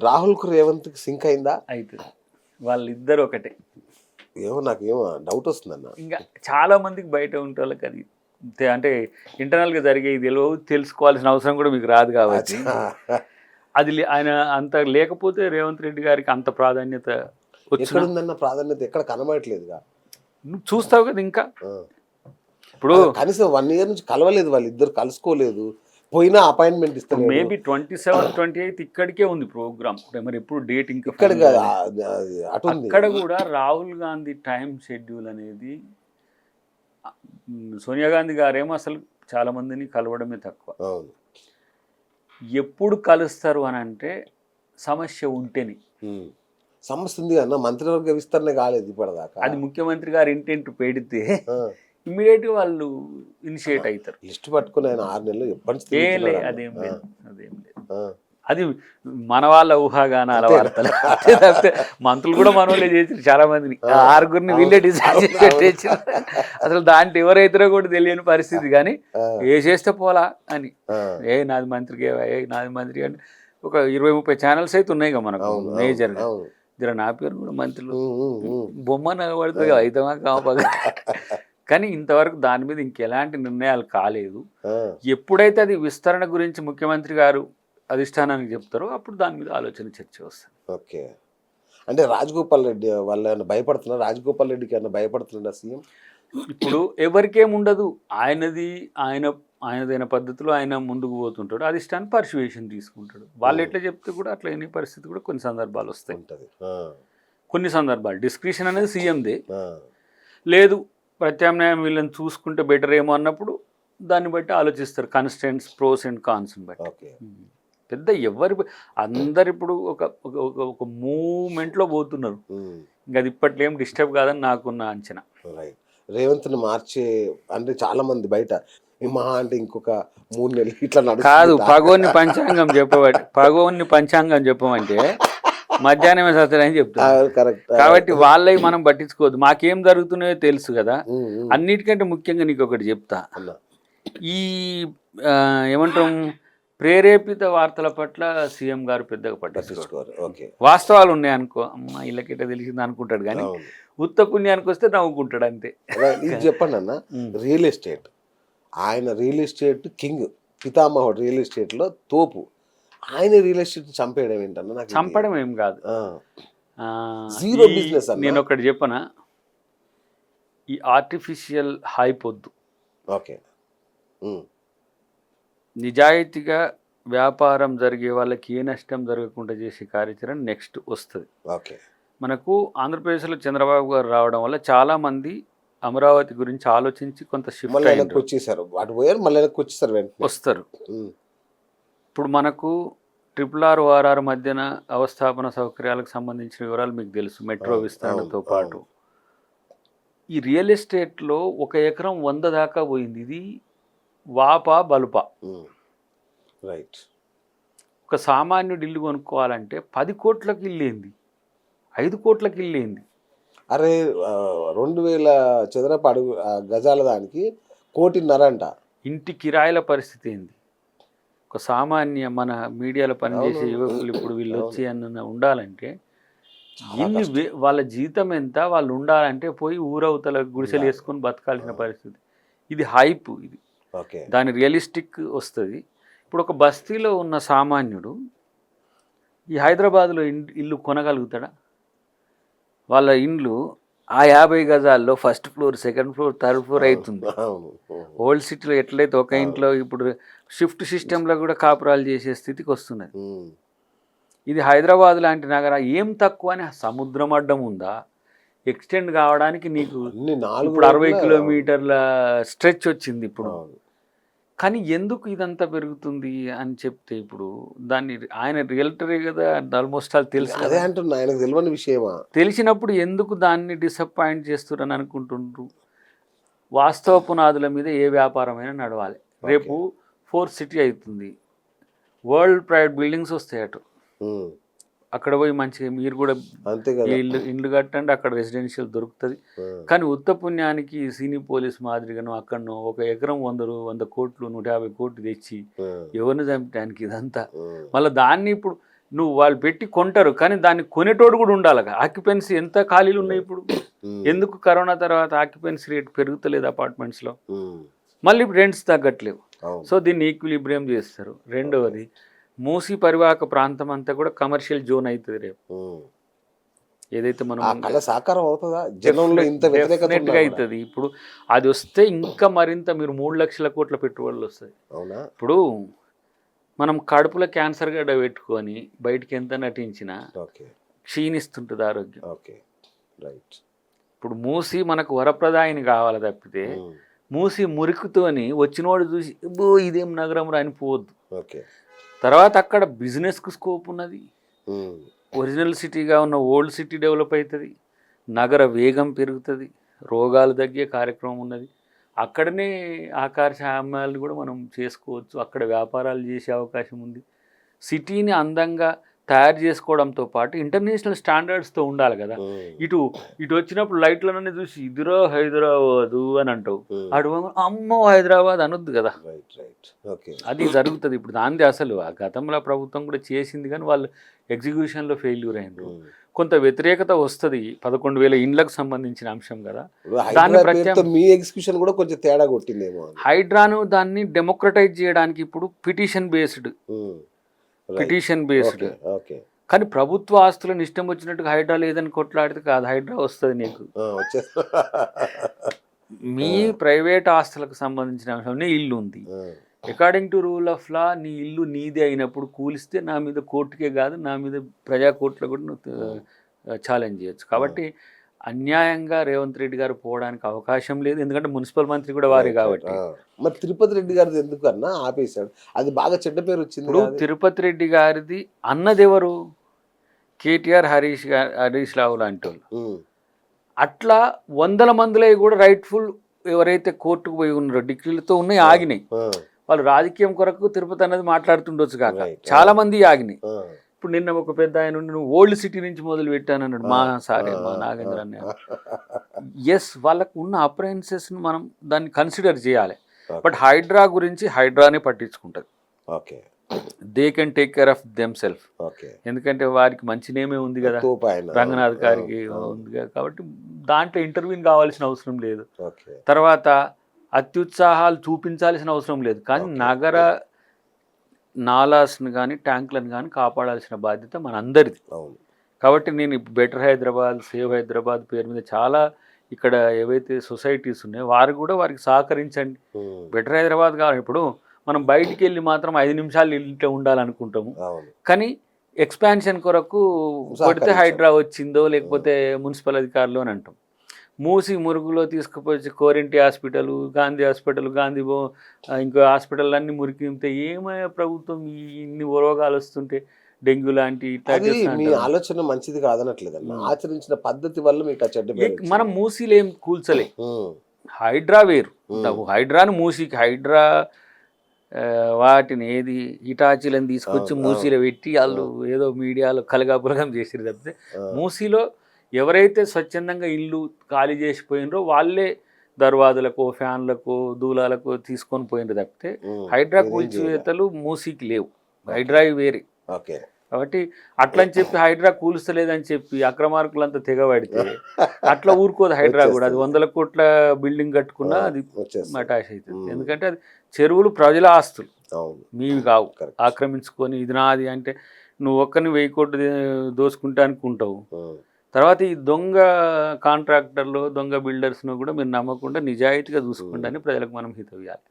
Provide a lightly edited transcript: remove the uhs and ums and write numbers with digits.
రాహుల్కు రేవంత్కి sync అయిందా? అవుతుంది. వాళ్ళిద్దరు ఒకటే. ఏమో నాకేమో డౌట్ వస్తుందన్న. ఇంకా చాలా మందికి బయట ఉంటే వాళ్ళకి అది అంటే ఇంటర్నల్గా జరిగేది తెలియదు, తెలుసుకోవాల్సిన అవసరం కూడా మీకు రాదు కాబట్టి అది ఆయన అంత లేకపోతే రేవంత్ రెడ్డి గారికి అంత ప్రాధాన్యత ఎక్కడుందన్న ప్రాధాన్యత? ఎక్కడ కనబడట్లేదుగా. నువ్వు చూస్తావు కదా. ఇంకా ఇప్పుడు కనీసం 1 year నుంచి కలవలేదు, వాళ్ళిద్దరు కలుసుకోలేదు, పోయినా అపాయింట్మెంట్ ఇస్తారు. మేబీ 27, 28 ఇక్కడికే ఉంది ప్రోగ్రామ్. మరి ఎప్పుడు డేట్ ఇంకా ఇక్కడ అటు అక్కడ కూడా రాహుల్ గాంధీ టైం షెడ్యూల్ అనేది, సోనియా గాంధీ గారేమో అసలు చాలా మందిని కలవడమే తక్కువ. ఎప్పుడు కలుస్తారు అని అంటే సమస్య ఉంటేనే. సమస్య ఉంది అన్న, మంత్రివర్గ విస్తరణ కాలేదు ఇప్పటిదాకా. అది ముఖ్యమంత్రి గారు ఇంటెంట్ పెడితే ఇమ్మీడియట్గా వాళ్ళు ఇనిషియేట్ అవుతారు. లిస్ట్ పట్టుకుని ఆయన 6 నెలలు ఎప్పటి అదేం లేదు. అది మన వాళ్ళ ఊహాగానాల వార్తలు. మంత్రులు కూడా మన వాళ్ళే చేసి చాలా మందిని 6గురిని వీళ్ళే డిసైడ్ చేసి అసలు దాంట్లో ఎవరైతారో కూడా తెలియని పరిస్థితి. కానీ ఏ చేస్తే పోలా అని నాది మంత్రికి, నాది మంత్రి అని ఒక 20-30 ఛానల్స్ అయితే ఉన్నాయి కదా మనకు మేజర్గా. జర నా పేరు కూడా మంత్రులు బొమ్మ నగబడుతుంది కదా, అయితే కాపగా. కానీ ఇంతవరకు దాని మీద ఇంకెలాంటి నిర్ణయాలు కాలేదు. ఎప్పుడైతే అది విస్తరణ గురించి ముఖ్యమంత్రి గారు అధిష్టానానికి చెప్తారో అప్పుడు దాని మీద ఆలోచన చర్చ వస్తుంది. ఓకే. అంటే రాజగోపాల్ రెడ్డి వాళ్ళు ఏమైనా భయపడుతున్నారు? రాజగోపాల్ రెడ్డికి ఏమైనా భయపడుతున్నాడా సీఎం? ఇప్పుడు ఎవరికేముండదు, ఆయనదైన పద్ధతిలో ఆయన ముందుకు పోతుంటాడు, అధిష్టానం పర్సువేషన్ తీసుకుంటాడు. వాళ్ళు ఎట్లా చెప్తే కూడా అట్లా అయిన పరిస్థితి కూడా కొన్ని సందర్భాలు వస్తాయి. కొన్ని సందర్భాలు డిస్క్రిషన్ అనేది సీఎందే. లేదు ప్రత్యామ్నాయం వీళ్ళని చూసుకుంటే బెటర్ ఏమో అన్నప్పుడు దాన్ని బట్టి ఆలోచిస్తారు, కన్స్టెంట్స్, ప్రోస్ అండ్ కాన్స్ బట్టి. పెద్ద అందరు ఇప్పుడు ఒక మూమెంట్లో పోతున్నారు. ఇంకా అది ఇప్పట్లో ఏం డిస్టర్బ్ కాదని నాకున్న అంచనా. రేవంత్ని మార్చే అంటే చాలా మంది బయట మహా అంటే ఇంకొక 3 నెలలు ఇట్లా కాదు. పగోని పంచాంగం చెప్పమంటే మధ్యాహ్నమే సత్యని చెప్తారు. కాబట్టి వాళ్ళవి మనం పట్టించుకోవద్దు. మాకేం జరుగుతున్నాయో తెలుసు కదా. అన్నిటికంటే ముఖ్యంగా నీకు ఒకటి చెప్తా. ఈ ఏమంటాం, ప్రేరేపిత వార్తల పట్ల సీఎం గారు పెద్దగా పట్టించుకోరు. వాస్తవాలు ఉన్నాయనుకో, అమ్మ ఇళ్ళకిట తెలిసింది అనుకుంటాడు. కానీ ఉత్త పుణ్యానికి వస్తే నవ్వుకుంటాడు అంతే. ఇది చెప్పండి అన్న, రియల్ ఎస్టేట్ ఆయన రియల్ ఎస్టేట్ కింగ్, పితామహుడు రియల్ ఎస్టేట్లో తోపు. ఆయన రియల్ ఎస్టేట్ చంపేయడం ఏంటన్నా? చంపడం ఏం కాదు, జీరో బిజినెస్. నేను ఒకటి చెప్పనా, ఈ ఆర్టిఫిషియల్ హైప్ వద్దు. ఓకే. నిజాయితీగా వ్యాపారం జరిగే వాళ్ళకి ఏ నష్టం జరగకుండా చేసే కార్యాచరణ నెక్స్ట్ వస్తుంది. ఓకే. మనకు ఆంధ్రప్రదేశ్లో చంద్రబాబు గారు రావడం వల్ల చాలామంది అమరావతి గురించి ఆలోచించి కొంత షిఫ్ట్ వచ్చేసారు. వాటి పోయారు, మళ్ళీ వస్తారు. ఇప్పుడు మనకు RRR, ORR మధ్యన అవస్థాపన సౌకర్యాలకు సంబంధించిన వివరాలు మీకు తెలుసు. మెట్రో విస్తరణతో పాటు ఈ రియల్ ఎస్టేట్లో 1 ఎకరం 100 దాకా పోయింది. ఇది వాపా బలుపా. రైట్. ఒక సామాన్యుడు ఇల్లు కొనుక్కోవాలంటే 10 కోట్లకి ఇల్లేంది, 5 కోట్లకి ఇల్లేంది. అరే 2000 చదరపు అడుగు గజాల దానికి 1.5 కోటి అంట. ఇంటి కిరాయిల పరిస్థితి ఏంది? ఒక సామాన్య మన మీడియాలో పనిచేసే యువకులు ఇప్పుడు వీళ్ళు వచ్చి అన్న ఉండాలంటే వాళ్ళ జీతం ఎంత, వాళ్ళు ఉండాలంటే పోయి ఊరవతల గుడిసెలు వేసుకొని బతకాల్సిన పరిస్థితి. ఇది హైప్. ఇది దాని రియలిస్టిక్ వస్తుంది. ఇప్పుడు ఒక బస్తీలో ఉన్న సామాన్యుడు ఈ హైదరాబాద్లో ఇల్లు కొనగలుగుతాడా? వాళ్ళ ఇండ్లు ఆ 50 గజాల్లో first floor, second floor, third floor అవుతుంది. ఓల్డ్ సిటీలో ఎట్లయితే ఒక ఇంట్లో ఇప్పుడు షిఫ్ట్ సిస్టంలో కూడా కాపురాలు చేసే స్థితికి వస్తున్నది. ఇది హైదరాబాద్ లాంటి నగరం ఏం తక్కువ అని సముద్రం అడ్డం ఉందా? ఎక్స్టెండ్ కావడానికి నీకు ఇప్పుడు 60 కిలోమీటర్ల స్ట్రెచ్ వచ్చింది ఇప్పుడు. కానీ ఎందుకు ఇదంతా పెరుగుతుంది అని చెప్తే ఇప్పుడు దాన్ని ఆయన రియల్టరే కదా, ఆల్మోస్ట్ ఆల్ తెలుసు. అదే అంటున్నా, ఆయనకు తెలియని విషయమా? తెలిసినప్పుడు ఎందుకు దాన్ని డిసప్పాయింట్ చేస్తున్నారని అనుకుంటుండ్రు. వాస్తవ పునాదుల మీద ఏ వ్యాపారమైనా నడవాలి. రేపు 4th సిటీ అవుతుంది, వరల్డ్ ప్రైవేట్ బిల్డింగ్స్ వస్తాయి అటు. అక్కడ పోయి మంచిగా మీరు కూడా ఇండ్లు కట్టండి, అక్కడ రెసిడెన్షియల్ దొరుకుతుంది. కానీ ఉత్త పుణ్యానికి సినీ పోలీస్ మాదిరిగాను అక్కడనో 1 ఎకరం 100 కోట్లు 150 కోట్లు తెచ్చి ఎవరిని చంపడానికి ఇదంతా. మళ్ళీ దాన్ని ఇప్పుడు నువ్వు వాళ్ళు పెట్టి కొంటారు, కానీ దాన్ని కొనేటోడు కూడా ఉండాలి. ఆక్యుపెన్సీ ఎంత ఖాళీలు ఉన్నాయి ఇప్పుడు? ఎందుకు కరోనా తర్వాత ఆక్యుపెన్సీ రేట్ పెరుగుతలేదు అపార్ట్మెంట్స్లో? మళ్ళీ ఇప్పుడు రెంట్స్ తగ్గట్లేవు. సో దీన్ని ఈక్విలిబ్రియం చేస్తారు. రెండవది, మూసీ పరివాహక ప్రాంతం అంతా కూడా కమర్షియల్ జోన్ అవుతుంది రేపు. ఏదైతే మనం సాకారం అవుతుందా? జనంలో ఇంత డెఫినెట్గా అవుతుంది. ఇప్పుడు అది వస్తే ఇంకా మరింత మీరు 3 లక్షల కోట్ల పెట్టుబడులు వస్తాయి. అవునా? ఇప్పుడు మనం కడుపులో క్యాన్సర్ గడ్డ పెట్టుకొని బయటికి ఎంత నటించినా క్షీణిస్తుంటుంది ఆరోగ్యం. ఇప్పుడు మూసి మనకు వరప్రదాయిని కావాలి తప్పితే మూసి మురికితోని వచ్చినోడు చూసి ఇదేం నగరం రా అని పోవద్దు. తర్వాత అక్కడ బిజినెస్కు స్కోప్ ఉన్నది. ఒరిజినల్ సిటీగా ఉన్న ఓల్డ్ సిటీ డెవలప్ అవుతుంది, నగర వేగం పెరుగుతుంది, రోగాలు తగ్గే కార్యక్రమం ఉన్నది. అక్కడనే ఆకాశామ్యాలను కూడా మనం చేసుకోవచ్చు, అక్కడ వ్యాపారాలు చేసే అవకాశం ఉంది. సిటీని అందంగా తయారు చేసుకోవడంతో పాటు ఇంటర్నేషనల్ స్టాండర్డ్స్తో ఉండాలి కదా. ఇటు వచ్చినప్పుడు లైట్లనే చూసి ఇదిరో హైదరాబాదు అని అంటావు, అటు అమ్మో హైదరాబాద్ అనొద్దు కదా. అది జరుగుతుంది ఇప్పుడు. దాంది అసలు ఆ గతంలో ప్రభుత్వం కూడా చేసింది, కానీ వాళ్ళు ఎగ్జిక్యూషన్లో ఫెయిల్యూర్ అయింది. కొంత వ్యతిరేకత వస్తుంది, 11,000 ఇండ్లకు సంబంధించిన అంశం కదా. హైడ్రాను దాన్ని డెమోక్రటైజ్ చేయడానికి ఇప్పుడు పిటిషన్ బేస్డ్ కానీ ప్రభుత్వ ఆస్తులను ఇష్టం వచ్చినట్టుగా హైడ్రా లేదని కొట్లాడితే కాదు, హైడ్రా వస్తుంది నీకు. మీ ప్రైవేట్ ఆస్తులకు సంబంధించిన అంశం, నీ ఇల్లు ఉంది, according to rule of law నీ ఇల్లు నీదే అయినప్పుడు కూలిస్తే నా మీద కోర్టుకే కాదు, నా మీద ప్రజా కోర్టులో కూడా నువ్వు ఛాలెంజ్ చేయొచ్చు. కాబట్టి అన్యాయంగా రేవంత్ రెడ్డి గారు పోవడానికి అవకాశం లేదు, ఎందుకంటే మున్సిపల్ మంత్రి కూడా వారే కాబట్టి. మరి తిరుపతి రెడ్డి గారిది ఎందుకు అన్నా ఆపేశాడు? అది బాగా చెడ్డ పేరు వచ్చింది. ఇప్పుడు తిరుపతి రెడ్డి గారిది అన్నదెవరు? కేటీఆర్, హరీష్ రావు లాంటి వాళ్ళు. అట్లా 100 మందిలో కూడా రైట్ఫుల్ ఎవరైతే కోర్టుకు పోయి ఉన్నారో డిగ్రీలతో ఉన్నాయి, ఆగినాయి. వాళ్ళు రాజకీయం కొరకు తిరుపతి అన్నది మాట్లాడుతుండొచ్చు కాక చాలా మంది ఆగినాయి. ఇప్పుడు నిన్న ఒక పెద్ద ఆయన నువ్వు ఓల్డ్ సిటీ నుంచి మొదలు పెట్టానన్నాడు మా నాగేంద్ర అన్న. ఎస్, వాళ్ళకు ఉన్న అప్రయన్సెస్ను మనం దాన్ని కన్సిడర్ చేయాలి. బట్ హైడ్రా గురించి హైడ్రానే పట్టించుకుంటుంది. They can take care of them self. ఎందుకంటే వారికి మంచి నేమే ఉంది కదా, రంగనాథ్ గారికి ఉంది కదా, కాబట్టి దాంట్లో ఇంటర్వ్యూని కావాల్సిన అవసరం లేదు. తర్వాత అత్యుత్సాహాలు చూపించాల్సిన అవసరం లేదు. కానీ నగర నాలాస్ని కానీ ట్యాంకులను కానీ కాపాడాల్సిన బాధ్యత మనందరిది. కాబట్టి నేను బెటర్ హైదరాబాద్, సేవ్ హైదరాబాద్ పేరు మీద చాలా ఇక్కడ ఏవైతే సొసైటీస్ ఉన్నాయో వారికి సహకరించండి. బెటర్ హైదరాబాద్ కావాలి. ఇప్పుడు మనం బయటికి వెళ్ళి మాత్రం 5 నిమిషాలు ఇంట్లో ఉండాలనుకుంటాము, కానీ ఎక్స్పాన్షన్ కొరకు కొడితే హైడ్రా వచ్చిందో లేకపోతే మున్సిపల్ అధికారులు అని అంటాం. మూసి మురుగులో తీసుకుపోయి కోరింటి హాస్పిటల్, గాంధీ హాస్పిటల్, ఇంకో హాస్పిటల్ అన్నీ మురికితే ఏమయ్యా ప్రభుత్వం ఇన్ని రోగాలు వస్తుంటే డెంగ్యూ లాంటి మీ ఆలోచన మంచిది కాదనట్లేదన్న, ఆచరించిన పద్ధతి వల్ల మీకు చెడ్డ. మనం మూసీలు ఏం కూల్చలే, హైడ్రా వేరు. హైడ్రాను మూసీకి హైడ్రా వాటిని ఏది హిటాచీలను తీసుకొచ్చి మూసీలో పెట్టి వాళ్ళు ఏదో మీడియాలో కలగాపులగం చేసిరు తప్పితే మూసీలో ఎవరైతే స్వచ్ఛందంగా ఇల్లు ఖాళీ చేసిపోయినరో వాళ్ళే దర్వాజలకు, ఫ్యాన్లకు, దూలాలకు తీసుకొని పోయినరు తప్పితే హైడ్రా కూల్చివేతలు మూసీకి లేవు. హైడ్రా వేరే. కాబట్టి అట్లని చెప్పి హైడ్రా కూలుస్తలేదని చెప్పి అక్రమార్కులంతా తెగబడితే అట్లా ఊరుకోదు హైడ్రా కూడా. అది 100 కోట్ల బిల్డింగ్ కట్టుకున్నా అది మటాష్ అవుతుంది. ఎందుకంటే అది చెరువులు ప్రజల ఆస్తులు, మీవి కావు. ఆక్రమించుకొని ఇది నాది అంటే నువ్వు ఒక్కరిని 1000 కోట్లు దోసుకుంటా అనుకుంటావు. తర్వాత ఈ దొంగ కాంట్రాక్టర్లు, దొంగ బిల్డర్స్ను కూడా మీరు నమ్మకుండా నిజాయితీగా చూసుకోండి అని ప్రజలకు మనం హితవు ఇవ్వాలి.